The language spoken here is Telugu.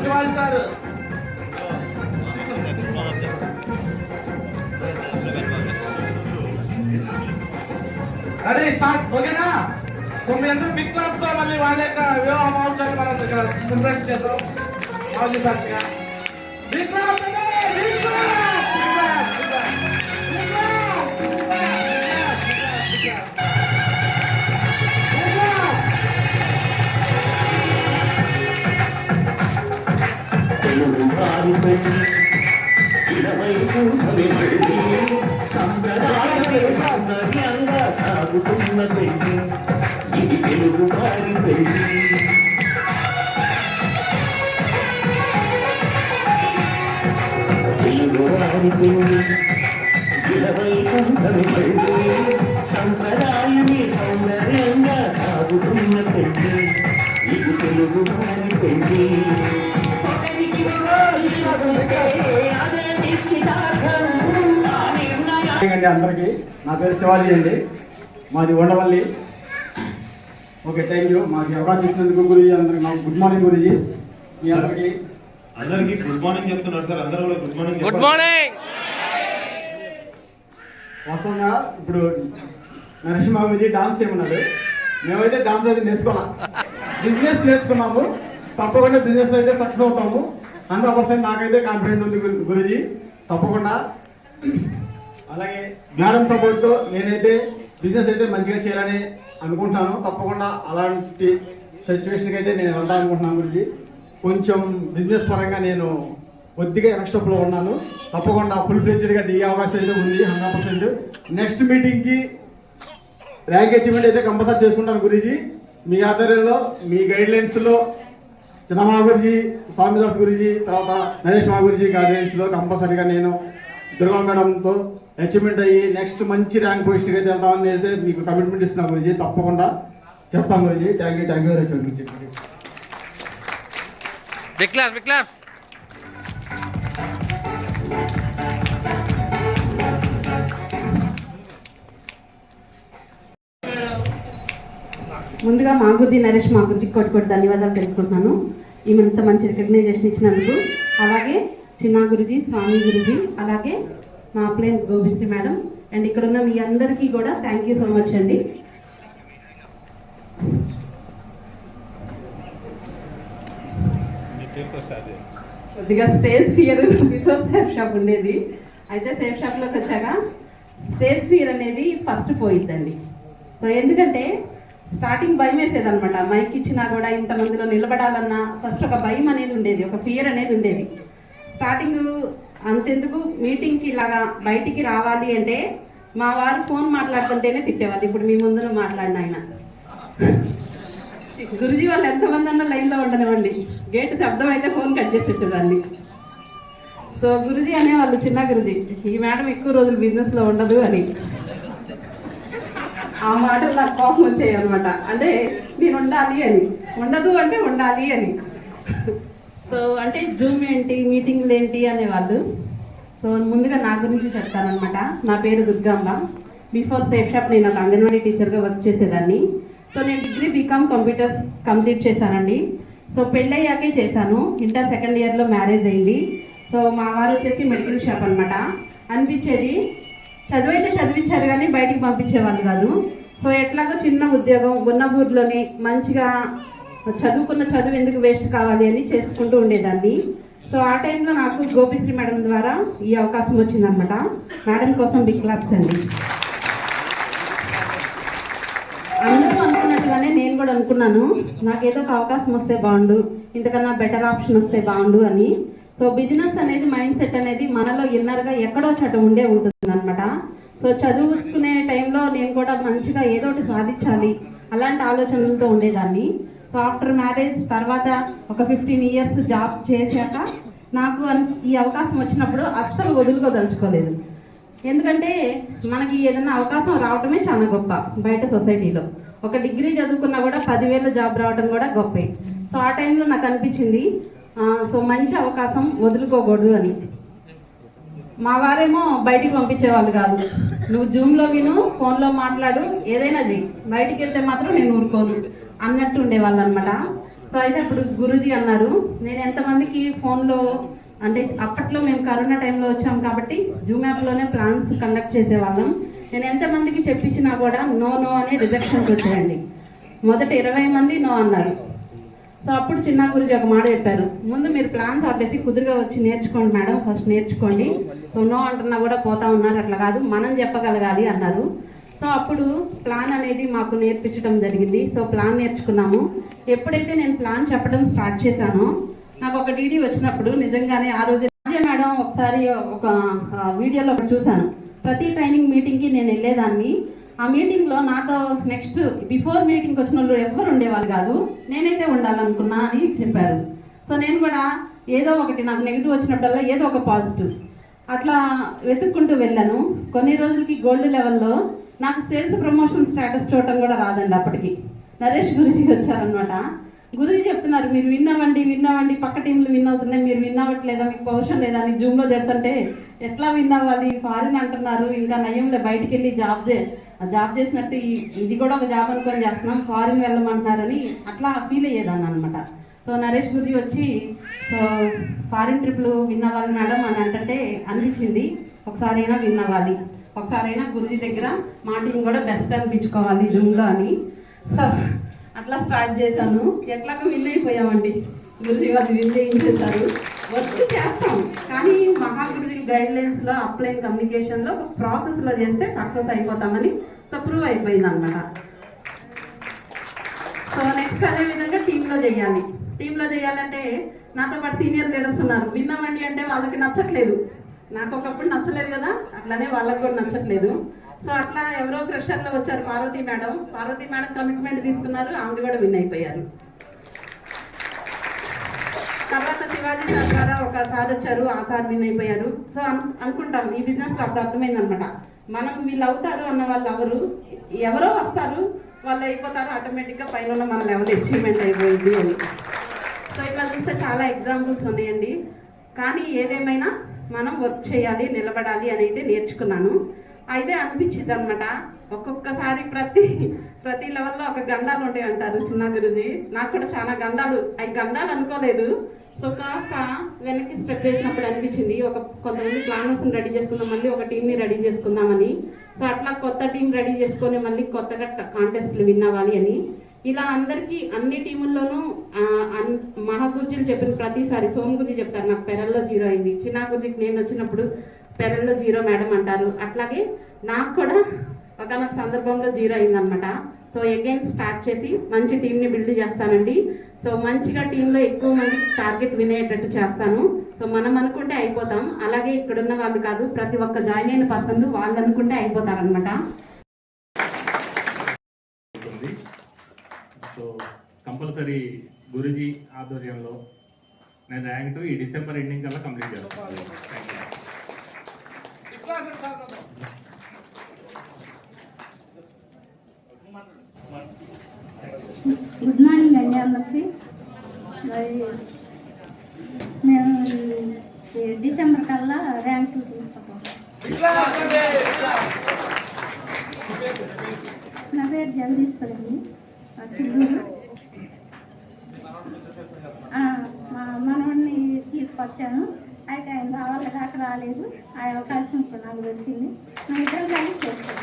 శివాజీ సార్. Ready start. ఓకేనా? మీ అందరూ బిగ్ క్లాప్ తో మళ్ళీ వాళ్ళ యొక్క వివాహ మహోత్సవాన్ని మనం ఇక్కడ సెలబ్రేట్ చేద్దాం. మాజీ సాక్షిగా బిగ్ క్లాప్. సంప్రదాయంగా సాగుతున్న పెళ్లి ఇది తెలుగు వారి పెళ్లి. తెలుగు వారి పెళ్లి ఇలవైకుంఠమి పెళ్లి సంప్రదాయమే సౌందర్యంగా సాగుతున్న పెళ్లి ఇది తెలుగు వారి పెళ్లి. అందరికీ నా పేరు శివాజీ అండి, మాది ఉండవల్లి. Okay, thank you. మాకు అవకాశం ఇచ్చినందుకు గురించి అందరికి నాకు గుడ్ మార్నింగ్ గురించి మీ అందరికి గుడ్ మార్నింగ్ చెప్తున్నారు సార్. అందరూ కూడా గుడ్ మార్నింగ్. Good morning. వాస్తవంగా ఇప్పుడు నరసింహ గురించి డాన్స్ చేయమన్నాడు. మేమైతే డాన్స్ అయితే నేర్చుకోవాలా, బిజినెస్ నేర్చుకున్నాము. తప్పకుండా బిజినెస్ అయితే సక్సెస్ అవుతాము 100%. నాకైతే కాన్ఫిడెంట్ ఉంది గురించి. తప్పకుండా అలాగే మేడం సపోర్ట్తో నేనైతే బిజినెస్ అయితే మంచిగా చేయాలని అనుకుంటున్నాను. తప్పకుండా అలాంటి సిచ్యువేషన్కి అయితే నేను వెళ్తాను అనుకుంటున్నాను గురించి. కొంచెం బిజినెస్ పరంగా నేను కొద్దిగా ఎక్స్ట్రాప్లో ఉన్నాను. తప్పకుండా ఫుల్ ఫ్లెడ్జ్డ్గా దిగే అవకాశం అయితే ఉంది 100%. నెక్స్ట్ మీటింగ్కి ర్యాంక్ అచీవ్మెంట్ అయితే కంపల్సరీ చేసుకుంటాను గురించి. మీ ఆధ్వర్యంలో మీ గైడ్లైన్స్లో చిన్నమా గురించి, స్వామిదాస్ గురించి, తర్వాత నరేష్ మా గురించి గైడ్లైన్స్లో కంపల్సరీగా నేను దుర్గా మేడంతో అచీవ్మెంట్ అయ్యి నెక్స్ట్ మంచి ర్యాంక్ పొజిషన్కి అయితే వెళ్తామని అయితే మీకు కమిట్మెంట్ ఇస్తున్నా గురించి. తప్పకుండా చేస్తాం గురించి. థ్యాంక్ యూ వెరీ మచ్ గురించి. ముందుగా మా గురించి నరేష్ మా గురించి కొట్టి ధన్యవాదాలు తెలుపుకుంటున్నాను. ఇంత మంచి రికగ్నైజేషన్ ఇచ్చినందుకు. అలాగే చిన్న గురుజీ, స్వామి గురుజీ, అలాగే మా అప్లైన్ గోపిశ్రీ మేడం అండ్ ఇక్కడ ఉన్న మీ అందరికీ కూడా థ్యాంక్ యూ సో మచ్ అండి. కొద్దిగా stage fear before safe shop ఉండేది. అయితే సేఫ్ షాప్లోకి వచ్చాక స్టేజ్ ఫియర్ అనేది ఫస్ట్ పోయిద్దండి. సో ఎందుకంటే స్టార్టింగ్ భయం వేసేది అనమాట. మైక్ ఇచ్చినా కూడా ఇంతమందిలో నిలబడాలన్నా ఫస్ట్ ఒక భయం అనేది ఉండేది, ఒక ఫియర్ అనేది ఉండేది. స్టార్టింగ్ అంతెందుకు మీటింగ్కి ఇలాగా బయటికి రావాలి అంటే మా వారు ఫోన్ మాట్లాడుతుంటేనే తిట్టేవాళ్ళు. ఇప్పుడు మీ ముందు మాట్లాడిన ఆయన గురుజీ వాళ్ళు ఎంతమంది అన్న లైన్లో ఉండనివ్వండి, గేట్ శబ్దం అయితే ఫోన్ కట్ చేసేసేదాన్ని. సో గురుజీ అనేవాళ్ళు, చిన్న గురుజీ ఈ మేడం ఎక్కువ రోజులు బిజినెస్లో ఉండదు అని. ఆ మాటలు నాకు కోపం వచ్చాయి అనమాట. అంటే నేను ఉండాలి అని, ఉండదు అంటే ఉండాలి అని. సో అంటే జూమ్ ఏంటి, మీటింగ్లు ఏంటి అనేవాళ్ళు. సో ముందుగా నా గురించి చెప్తానమాట. నా పేరు దుర్గాంబ. బిఫోర్ సేఫ్ షాప్ నేను ఒక అంగన్వాడీ టీచర్గా వర్క్ చేసేదాన్ని. సో నేను డిగ్రీ బీకామ్ కంప్యూటర్స్ కంప్లీట్ చేశానండి. సో పెళ్ళయ్యాకే చేశాను. ఇంటర్ సెకండ్ ఇయర్లో మ్యారేజ్ అయింది. సో మా వారు వచ్చేసి మెడికల్ షాప్ అనమాట. అనిపించేది చదువైతే చదివించారు కానీ బయటికి పంపించేవాళ్ళు కాదు. సో ఎట్లాగో చిన్న ఉద్యోగం ఉన్న ఊర్లోనే మంచిగా చదువుకున్న చదువు ఎందుకు వేస్ట్ కావాలి అని చేసుకుంటూ ఉండేదాన్ని. సో ఆ టైంలో నాకు గోపిశ్రీ మేడం ద్వారా ఈ అవకాశం వచ్చిందనమాట. మేడం కోసం బిగ్ క్లాప్స్ అండి. అందరూ అనుకున్నట్టుగానే నేను కూడా అనుకున్నాను, నాకు ఏదో ఒక అవకాశం వస్తే బాగుండు, ఇంతకన్నా బెటర్ ఆప్షన్ వస్తే బాగుండు అని. సో బిజినెస్ అనేది మైండ్ సెట్ అనేది మనలో ఇన్నర్గా ఎక్కడో చోట ఉండే ఉంటుంది అనమాట. సో చదువుకునే టైంలో నేను కూడా మంచిగా ఏదో ఒకటి సాధించాలి అలాంటి ఆలోచనలతో ఉండేదాన్ని. సో ఆఫ్టర్ మ్యారేజ్ తర్వాత ఒక 15 years జాబ్ చేశాక నాకు ఈ అవకాశం వచ్చినప్పుడు అస్సలు వదులుకోదలుచుకోలేదు. ఎందుకంటే మనకి ఏదైనా అవకాశం రావటమే చాలా గొప్ప. బయట సొసైటీలో ఒక డిగ్రీ చదువుకున్నా కూడా 10,000 జాబ్ రావడం కూడా గొప్పే. సో ఆ టైంలో నాకు అనిపించింది సో మంచి అవకాశం వదులుకోకూడదు అని. మా వారేమో బయటికి పంపించేవాళ్ళు కాదు. నువ్వు జూమ్లో విను, ఫోన్లో మాట్లాడు, ఏదైనా చెయ్యి, బయటికి వెళ్తే మాత్రం నేను ఊరుకోను అన్నట్టు ఉండేవాళ్ళు అనమాట. సో అయితే అప్పుడు గురూజీ అన్నారు, నేను ఎంతమందికి ఫోన్లో అంటే అప్పట్లో మేము కరోనా టైంలో వచ్చాం కాబట్టి జూమ్ యాప్లోనే ప్లాన్స్ కండక్ట్ చేసేవాళ్ళం. నేను ఎంతమందికి చెప్పించినా కూడా నో నో అనే రిజెక్షన్స్ వచ్చాయండి. మొదట 20 మంది నో అన్నారు. సో అప్పుడు చిన్న గురించి ఒక మాట చెప్పారు, ముందు మీరు ప్లాన్స్ ఆపేసి కుదురుగా వచ్చి నేర్చుకోండి మేడం, ఫస్ట్ నేర్చుకోండి. సో నో అంటున్నా కూడా పోతా ఉన్నారు, అట్లా కాదు మనం చెప్పగలగాలి అన్నారు. సో అప్పుడు ప్లాన్ అనేది మాకు నేర్పించడం జరిగింది. సో ప్లాన్ నేర్చుకున్నాము. ఎప్పుడైతే నేను ప్లాన్ చెప్పడం స్టార్ట్ చేశానో నాకు ఒక డీడీ వచ్చినప్పుడు నిజంగానే ఆ రోజు మేడం ఒకసారి ఒక వీడియోలో ఒకటి చూశాను. ప్రతి ట్రైనింగ్ మీటింగ్కి నేను వెళ్ళేదాన్ని. ఆ మీటింగ్లో నాతో నెక్స్ట్ బిఫోర్ మీటింగ్కి వచ్చిన వాళ్ళు ఎవరు ఉండేవాళ్ళు కాదు, నేనైతే ఉండాలనుకున్నా అని చెప్పారు. సో నేను కూడా ఏదో ఒకటి నాకు నెగిటివ్ వచ్చినప్పుడల్లా ఏదో ఒక పాజిటివ్ అట్లా వెతుక్కుంటూ వెళ్ళాను. కొన్ని రోజులకి గోల్డ్ లెవెల్లో నాకు సేల్స్ ప్రమోషన్ స్టేటస్ చూడటం కూడా రాదండి. అప్పటికి నరేష్ గురూజీ వచ్చారనమాట. గురూజీ చెప్తున్నారు, మీరు విన్ అవ్వండి, పక్క టీంలు విన్ అవుతున్నాయి, మీరు విన్ అవ్వట్లేదా, మీకు పౌరుషం లేదా అని జూమ్లో చెప్తుంటే ఎట్లా విన్ అవ్వాలి, ఫారిన్ అంటున్నారు, ఇంకా నయంలో బయటికి వెళ్ళి జాబ్ చేసినట్టు ఇది కూడా ఒక జాబ్ అనుకొని చేస్తున్నాం, ఫారిన్ వెళ్ళమంటున్నారని అట్లా ఫీల్ అయ్యేదాన్ని అనమాట. సో నరేష్ గురూజీ వచ్చి సో ఫారిన్ ట్రిప్లు విన్ అవ్వాలి మేడం అని అంటే అనిపించింది, ఒకసారైనా విన్ అవ్వాలి, ఒకసారైనా గురూజీ దగ్గర మా టీం కూడా బెస్ట్ అనిపించుకోవాలి జూమ్లో అని. సో అట్లా స్టార్ట్ చేశాను. ఎట్లాగో విన్ అయిపోయామండి. గురూజీ వాళ్ళు విన్ చేయించేశారు. వర్క్ చేస్తాం కానీ మహాగురుజీ గైడ్ లైన్స్ లో అప్లైన్ కమ్యూనికేషన్ లో ఒక ప్రాసెస్ లో చేస్తే సక్సెస్ అయిపోతామని సో ప్రూవ్ అయిపోయింది అనమాట. సో నెక్స్ట్ అదే విధంగా టీంలో చేయాలి. టీంలో చేయాలంటే నాతో పాటు సీనియర్ లీడర్స్ ఉన్నారు. విన్నామండి అంటే వాళ్ళకి నచ్చట్లేదు, నాకు ఒకప్పుడు నచ్చలేదు కదా, అట్లానే వాళ్ళకి కూడా నచ్చట్లేదు. సో అట్లా ఎవరో ఫ్రెషర్లో వచ్చారు పార్వతి మేడం కమిట్మెంట్ తీసుకున్నారు, ఆవిడ కూడా విన్ అయిపోయారు. తర్వాత శివాజీ సార్ ద్వారా ఒక సార్ వచ్చారు, ఆ సార్ విన్ అయిపోయారు. సో అనుకుంటాం ఈ బిజినెస్ అప్పుడు అర్థమైంది అనమాట, మనం వీళ్ళు అవుతారు అన్న వాళ్ళు ఎవరో వస్తారు, వాళ్ళు అయిపోతారు, ఆటోమేటిక్గా పైన మన లెవెల్ అచీవ్మెంట్ అయిపోయింది అని. సో ఇట్లా చూస్తే చాలా ఎగ్జాంపుల్స్ ఉన్నాయండి. కానీ ఏదేమైనా మనం వర్క్ చేయాలి, నిలబడాలి అని అయితే నేర్చుకున్నాను. అయితే అనిపించింది అనమాట, ఒక్కొక్కసారి ప్రతి లెవెల్లో ఒక గండాలు ఉంటాయి అంటారు చిన్న గురుజీ. నాకు కూడా చాలా గండాలు అనుకోలేదు. సో కాస్త వెనక్కి స్టెప్ వేసినప్పుడు అనిపించింది, కొంతమంది ప్లానర్స్ని రెడీ చేసుకుందాం, మళ్ళీ ఒక టీంని రెడీ చేసుకుందామని. సో అట్లా కొత్త టీం రెడీ చేసుకొని మళ్ళీ కొత్తగా కాంటెస్ట్లు విన్ అవ్వాలి అని. ఇలా అందరికీ అన్ని టీముల్లోనూ మహాగురుజీలు చెప్పిన ప్రతిసారి సోమ్ గురుజీ చెప్తారు నాకు పెరల్లో 0 అయింది, చిన్న గురుజీకి నేను వచ్చినప్పుడు పెరల్లో 0 మేడం అంటారు. అట్లాగే నాకు కూడా ఒకనొక సందర్భంలో 0 అయిందనమాట. సో అగైన్ స్టార్ట్ చేసి మంచి టీంని బిల్డ్ చేస్తానండి. సో మంచిగా టీంలో ఎక్కువ మంది టార్గెట్ వినేటట్టు చేస్తాను. సో మనం అనుకుంటే అయిపోతాం, అలాగే ఇక్కడున్న వాళ్ళు కాదు, ప్రతి ఒక్క జాయిన్ అయిన పర్సన్లు వాళ్ళు అనుకుంటే అయిపోతారనమాట. సో కంపల్సరీ గురూజీ ఆధ్వర్యంలో నేను ర్యాంక్ 2 ఈ డిసెంబర్ ఎండింగ్ కల్లా కంప్లీట్ చేస్తాను. గుడ్ మార్నింగ్ అండి అందరికి. మరి మేము డిసెంబర్ కల్లా ర్యాంక్ 2 తీసుకుంటాం. నా పేరు జగదీశ్వరండి, చిల్లూరు. మా మనవాడిని తీసుకొచ్చాను, అయితే ఆయన రావాలి దాకా రాలేదు. ఆ అవకాశం ఇప్పుడు నాకు దొరికింది, మేము ఇద్దరం కలిసి చేస్తాం.